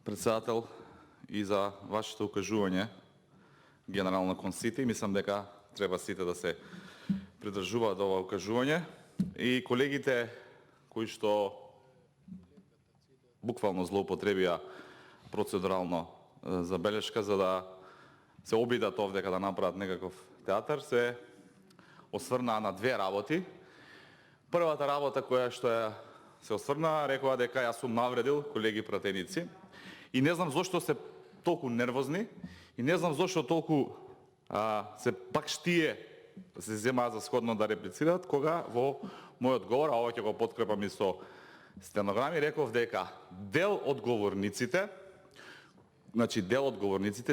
председател, и за вашето укажување генерално кон сите. Мислам дека треба сите да се придржуваат до ова укажување. И колегите кои што буквално злоупотребија процедурално забелешка за да се обидат овдека да направат некаков театар, се осврнаа на две работи. Првата работа која што се осврнаа, рекоа дека јас сум навредил колеги пратеници и не знам зошто се толку нервозни и не знам зошто толку се пак штие се земаат за сходно да реплицираат, кога во мојот говор, а ова ќе го подкрепам и со стенограми, реков дека дел од говорниците,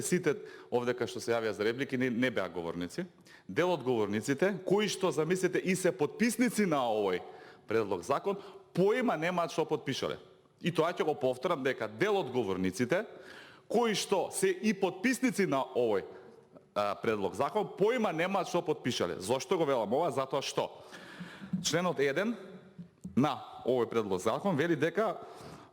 сите овдека што се јавија за реплики не беа говорници, дел од говорниците, кои што, замислете, и се потписници на овој предлог закон, поима немаат што потпишале. И тоа ќе го повторам дека дел од говорниците, кои што се и потписници на овој предлог закон, поима немаат што потпишале. Зошто го велам ова? Затоа што членот 1 на овој предлог закон вели дека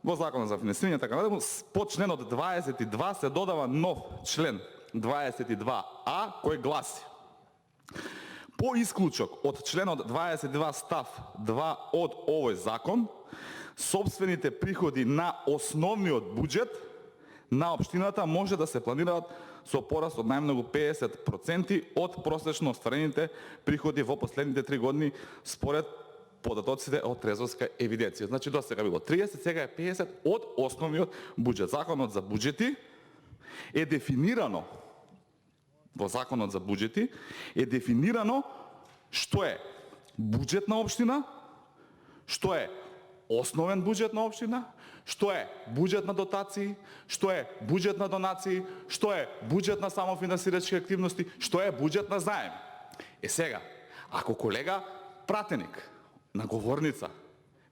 во Законот за финансирање така натаму по членот 22 се додава нов член 22а кој гласи: по исклучок од членот 22 став 2 од овој закон, сопствените приходи на основниот буџет на општината може да се планираат со пораст од најмногу 50% од просечно остварените приходи во последните 3 години според податоците од трезорска евиденција. Значи до сега било 30, сега е 50 од основниот буџет. Законот за буџети е дефинирано во Законот за буџети е дефинирано што е буџет на општина, што е основен буџет на општина, што е буџет на дотации, што е буџет на донации, што е буџет на самофинансирачки активности, што е буџет на заем. Сега, ако колега пратеник на говорница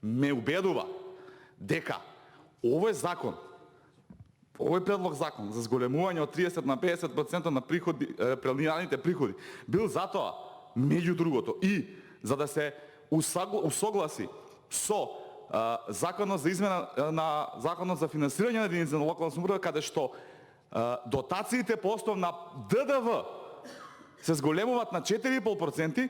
ме убедува дека овој закон, овој предлог закон за зголемување од 30 на 50% на приходи, планираните приходи, бил затоа, меѓу другото, и за да се усогласи со Законот за измена на Законот за финансирање на единици на локална самоуправа, каде што дотациите по основ на ДДВ се зголемуваат на 4,5%,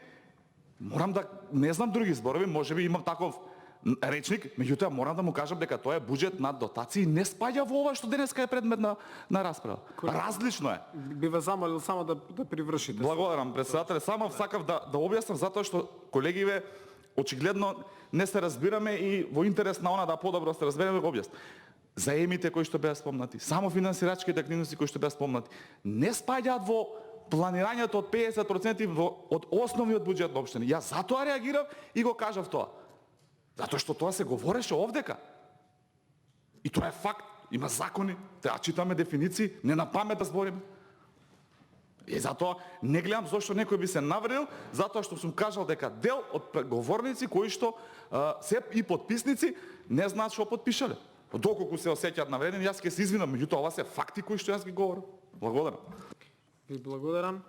морам да не знам други зборови, можеби имам таков речник, меѓутоа морам да му кажам дека тоа е буџет на дотации, не спаѓа во ова што денеска е предмет на расправа. Различно е. Би ве замолил само да привршите. Благодарам, председателе. Само сакав да објаснам затоа што колегиве очигледно не се разбираме и во интерес на она да подобро се разбереме го објаснам. Заемите кои што беа спомнати, само финансирачките активности кои што беа спомнати, не спаѓаат во планирањето од 50% од основниот буџет на општина. Јас затоа реагирав и го кажав тоа. Затоа што тоа се говореше овдека. И тоа е факт. Има закони, треба читаме дефиниции, не на памет да збориме. И затоа не гледам зошто некој би се навредил, затоа што сум кажал дека дел од говорници кои што се и потписници не знаат што потпишале. Доколку се осеќаат навредени, јас ќе се извинам, меѓутоа ова се факти кои што јас ги говорам. Благодарам. Ви благодарам.